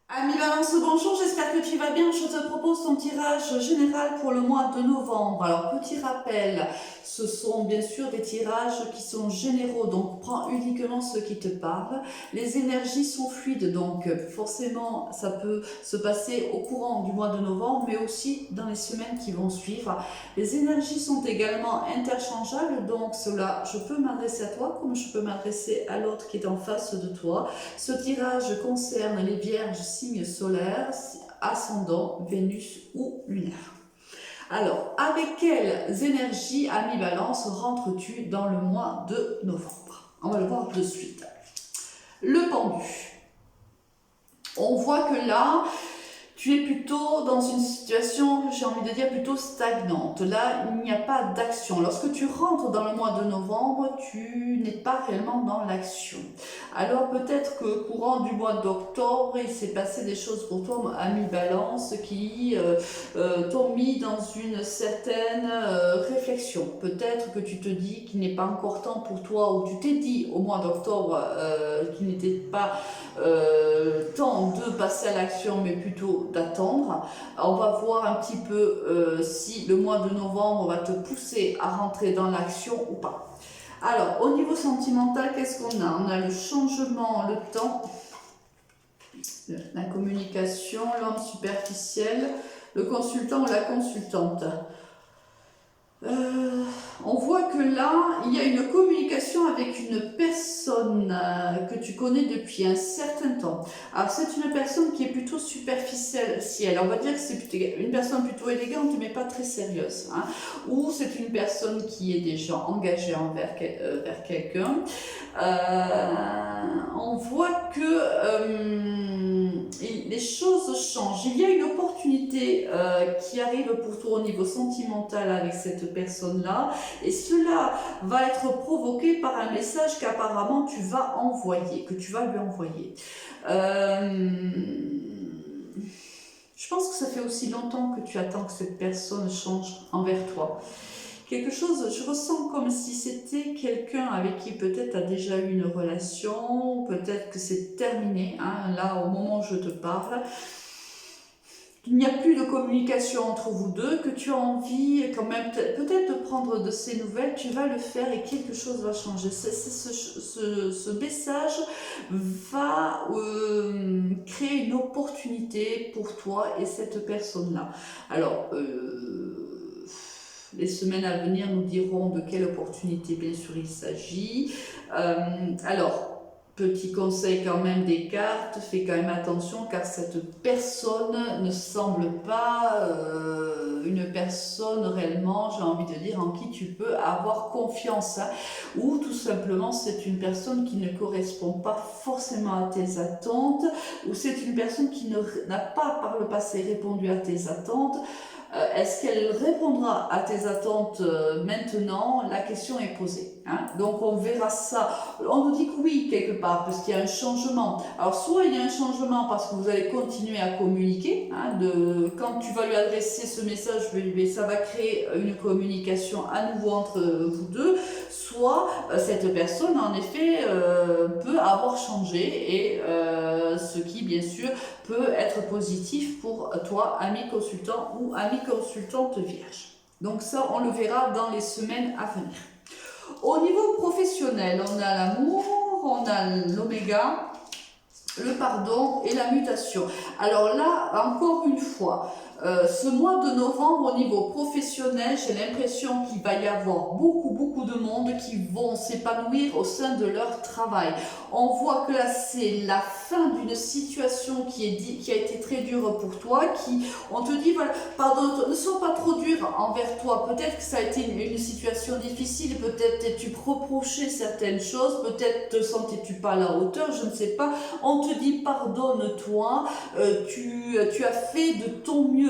Ami Balance, bonjour, j'espère que tu vas bien. Je te propose ton tirage général pour le mois de novembre. Alors, petit rappel, ce sont bien sûr des tirages qui sont généraux, donc prends uniquement ceux qui te parlent. Les énergies sont fluides, donc forcément, ça peut se passer au courant du mois de novembre, mais aussi dans les semaines qui vont suivre. Les énergies sont également interchangeables, donc cela, je peux m'adresser à toi comme je peux m'adresser à l'autre qui est en face de toi. Ce tirage concerne les vierges, signes solaires, ascendant, Vénus ou lunaire. Alors, avec quelles énergies, ami Balance, rentres-tu dans le mois de novembre? On va le voir de suite. Le pendu. On voit que là, tu es plutôt dans une situation, j'ai envie de dire, plutôt stagnante. Là, il n'y a pas d'action. Lorsque tu rentres dans le mois de novembre, tu n'es pas réellement dans l'action. Alors peut-être que courant du mois d'octobre, il s'est passé des choses pour toi, ami Balance, qui t'ont mis dans une certaine réflexion. Peut-être que tu te dis qu'il n'est pas encore temps pour toi, ou tu t'es dit au mois d'octobre qu'il n'était pas temps de passer à l'action, mais plutôt d'attendre. On va voir un petit peu si le mois de novembre va te pousser à rentrer dans l'action ou pas. Alors, au niveau sentimental, qu'est-ce qu'on a? On a le changement, le temps, la communication, l'homme superficiel, le consultant ou la consultante. On voit que là, il y a une communication avec une personne que tu connais depuis un certain temps. Alors, c'est une personne qui est plutôt superficielle. On va dire que c'est une personne plutôt élégante, mais pas très sérieuse. Hein. Ou c'est une personne qui est déjà engagée vers quelqu'un. On voit que les choses changent. Il y a une opportunité qui arrive pour toi au niveau sentimental avec cette personne-là, et cela va être provoqué par un message qu'apparemment tu vas envoyer, que tu vas lui envoyer. Je pense que ça fait aussi longtemps que tu attends que cette personne change envers toi. Quelque chose, je ressens comme si c'était quelqu'un avec qui peut-être tu as déjà eu une relation, peut-être que c'est terminé, hein, là au moment où je te parle. Il n'y a plus de communication entre vous deux, que tu as envie quand même peut-être de prendre de ces nouvelles, tu vas le faire et quelque chose va changer. Ce message va créer une opportunité pour toi et cette personne-là. Alors, les semaines à venir nous diront de quelle opportunité bien sûr il s'agit. Alors, petit conseil quand même des cartes, fais quand même attention car cette personne ne semble pas une personne réellement, j'ai envie de dire, en qui tu peux avoir confiance. Hein, ou tout simplement c'est une personne qui ne correspond pas forcément à tes attentes, ou c'est une personne qui n'a pas par le passé répondu à tes attentes. Est-ce qu'elle répondra à tes attentes maintenant? La question est posée. Hein? Donc on verra ça. On nous dit que oui, quelque part, parce qu'il y a un changement. Alors soit il y a un changement parce que vous allez continuer à communiquer. Hein, quand tu vas lui adresser ce message, ça va créer une communication à nouveau entre vous deux. Soit cette personne, en effet, peut avoir changé, et ce qui, bien sûr, peut être positif pour toi, ami consultant ou ami consultante vierge. Donc ça, on le verra dans les semaines à venir. Au niveau professionnel, on a l'amour, on a l'oméga, le pardon et la mutation. Alors là, encore une fois, ce mois de novembre au niveau professionnel, j'ai l'impression qu'il va y avoir beaucoup de monde qui vont s'épanouir au sein de leur travail. On voit que là c'est la fin d'une situation qui a été très dure pour toi, on te dit voilà, pardon, ne sois pas trop dur envers toi, peut-être que ça a été une situation difficile, peut-être t'es-tu reproché certaines choses, peut-être te sentais-tu pas à la hauteur, je ne sais pas, on te dit pardonne-toi, tu as fait de ton mieux.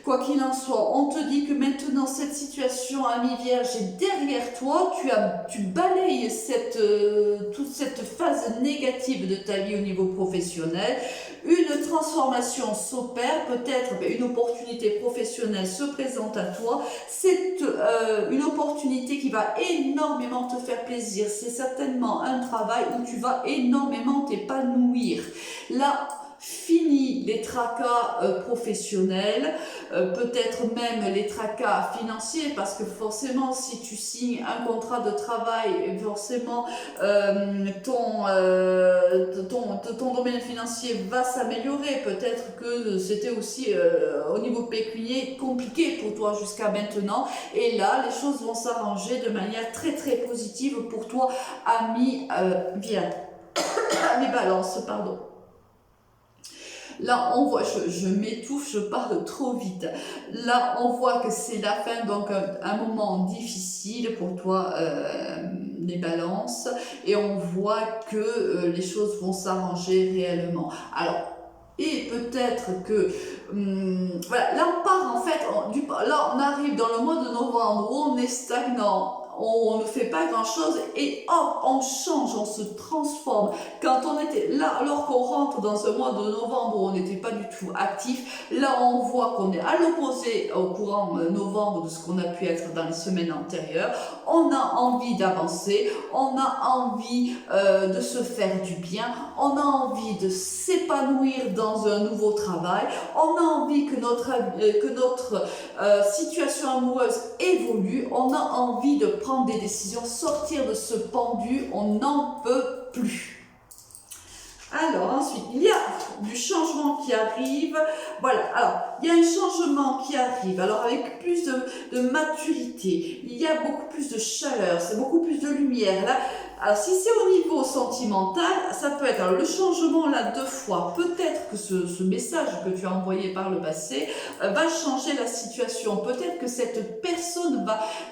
Quoi qu'il en soit, on te dit que maintenant cette situation, ami vierge, est derrière toi, tu balayes toute cette phase négative de ta vie au niveau professionnel, une transformation s'opère, peut-être une opportunité professionnelle se présente à toi, c'est une opportunité qui va énormément te faire plaisir, c'est certainement un travail où tu vas énormément t'épanouir. Là, fini les tracas professionnels, peut-être même les tracas financiers, parce que forcément si tu signes un contrat de travail, forcément ton domaine financier va s'améliorer. Peut-être que c'était aussi au niveau pécunier compliqué pour toi jusqu'à maintenant, et là les choses vont s'arranger de manière très très positive pour toi, ami ami Balance, pardon. Là, on voit, je m'étouffe, je parle trop vite. Là, on voit que c'est la fin, donc un moment difficile pour toi, les balances, et on voit que les choses vont s'arranger réellement. Alors, et peut-être que, voilà, là on part en fait, là on arrive dans le mois de novembre où on est stagnant. On ne fait pas grand chose et hop, on change, on se transforme. Quand on était là, alors qu'on rentre dans un mois de novembre où on n'était pas du tout actif, là on voit qu'on est à l'opposé au courant novembre de ce qu'on a pu être dans les semaines antérieures. On a envie d'avancer, on a envie de se faire du bien, on a envie de s'épanouir dans un nouveau travail, on a envie que notre situation amoureuse évolue, on a envie de prendre des décisions, sortir de ce pendu, on n'en peut plus. Alors ensuite, il y a du changement qui arrive. Voilà, alors il y a un changement qui arrive, alors avec plus de maturité, il y a beaucoup plus de chaleur, c'est beaucoup plus de lumière. Là, alors si c'est au niveau sentimental, ça peut être alors, le changement là 2 fois. Peut-être que ce message que tu as envoyé par le passé va changer la situation. Peut-être que cette personne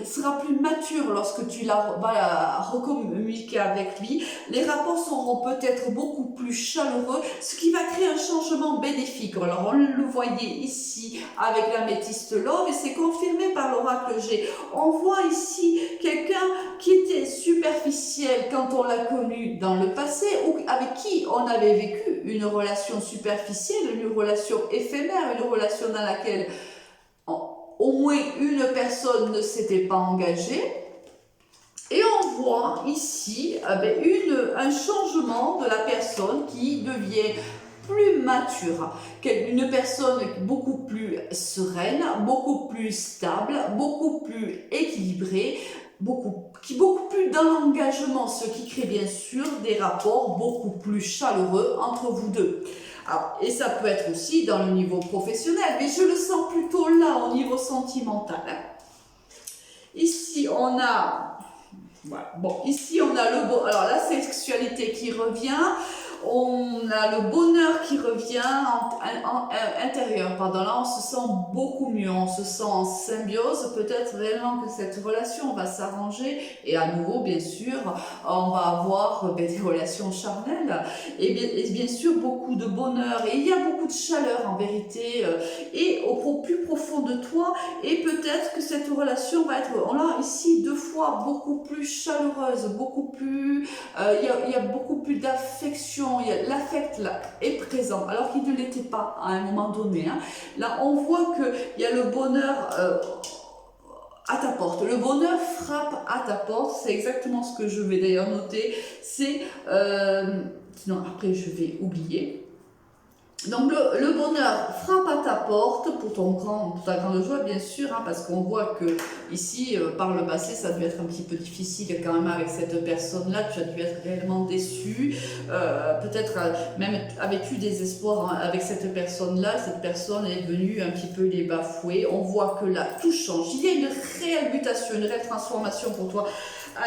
sera plus mature lorsque tu vas recommuniquer avec lui. Les rapports seront peut-être beaucoup plus chaleureux, ce qui va créer un changement bénéfique. Alors on le voyait ici avec l'améthyste love et c'est confirmé par l'oracle G. On voit ici quelqu'un qui était superficiel quand on l'a connu dans le passé ou avec qui on avait vécu une relation superficielle, une relation éphémère, une relation dans laquelle au moins une personne ne s'était pas engagée. Et on voit ici un changement de la personne qui devient plus mature, une personne beaucoup plus sereine, beaucoup plus stable, beaucoup plus équilibrée, beaucoup plus dans l'engagement, ce qui crée bien sûr des rapports beaucoup plus chaleureux entre vous deux. Alors, et ça peut être aussi dans le niveau professionnel, mais je le sens plutôt là au niveau sentimental. Ici on a voilà. Bon, ici on a alors la sexualité qui revient, on a le bonheur qui revient intérieur. Pardon, là on se sent beaucoup mieux, on se sent en symbiose. Peut-être réellement que cette relation va s'arranger et à nouveau bien sûr on va avoir des relations charnelles et bien sûr beaucoup de bonheur et il y a beaucoup de chaleur en vérité et au plus profond de toi et peut-être que cette relation va être là ici 2 fois beaucoup plus chaleureuse, beaucoup plus il y a beaucoup plus d'affection. L'affect là est présent alors qu'il ne l'était pas à un moment donné. Hein. Là on voit qu'il y a le bonheur à ta porte. Le bonheur frappe à ta porte. C'est exactement ce que je vais d'ailleurs noter. C'est sinon après je vais oublier. Donc le bonheur frappe à ta porte pour ta grande joie bien sûr, hein, parce qu'on voit que ici par le passé ça a dû être un petit peu difficile quand même avec cette personne là, tu as dû être réellement déçu, peut-être même avais-tu des espoirs hein, avec cette personne là, cette personne est venue un petit peu les bafouer, on voit que là tout change, il y a une réelle mutation, une réelle transformation pour toi.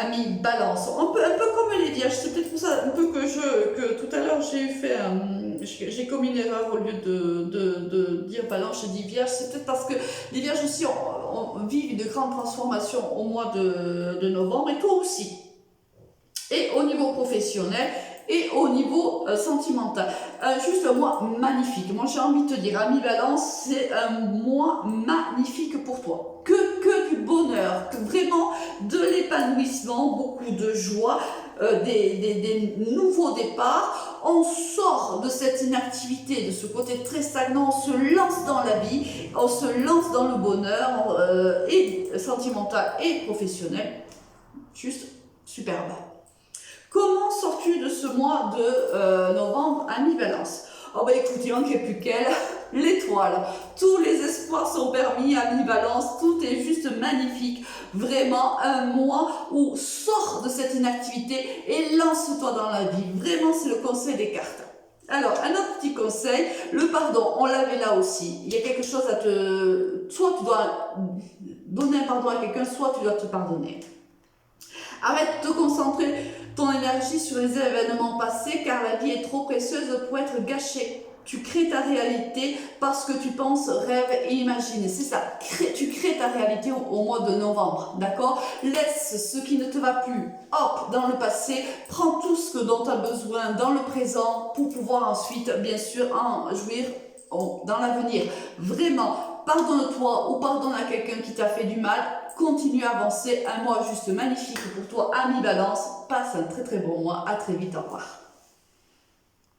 Ami Balance, un peu comme les vierges, c'est peut-être pour ça un peu que tout à l'heure j'ai commis une erreur au lieu de dire Balance, j'ai dit Vierge, c'est peut-être parce que les Vierges aussi vivent une grande transformation au mois de novembre et toi aussi. Et au niveau professionnel et au niveau sentimental. Juste un mois magnifique. Moi j'ai envie de te dire, ami Balance, c'est un mois magnifique pour toi. Que du bonheur, que vraiment de l'épanouissement, beaucoup de joie, des nouveaux départs. On sort de cette inactivité, de ce côté très stagnant, on se lance dans la vie, on se lance dans le bonheur et sentimental et professionnel. Juste superbe. Comment sors-tu de ce mois de novembre, ami Balance? Oh bah écoute, il manquait plus qu'elle, l'étoile. Tous les espoirs sont permis à mi-balance, tout est juste magnifique. Vraiment un mois où sors de cette inactivité et lance-toi dans la vie. Vraiment, c'est le conseil des cartes. Alors, un autre petit conseil, le pardon, on l'avait là aussi. Il y a quelque chose à te... Soit tu dois donner un pardon à quelqu'un, soit tu dois te pardonner. Arrête de te concentrer ton énergie sur les événements passés car la vie est trop précieuse pour être gâchée. Tu crées ta réalité parce que tu penses, rêves et imagines. C'est ça, tu crées ta réalité au mois de novembre, d'accord? Laisse ce qui ne te va plus, hop, dans le passé. Prends tout ce dont tu as besoin dans le présent pour pouvoir ensuite, bien sûr, en jouir dans l'avenir. Vraiment, pardonne-toi ou pardonne à quelqu'un qui t'a fait du mal. Continue à avancer. Un mois juste magnifique pour toi à mi-balance. Passe un très très bon mois. À très vite. Au revoir.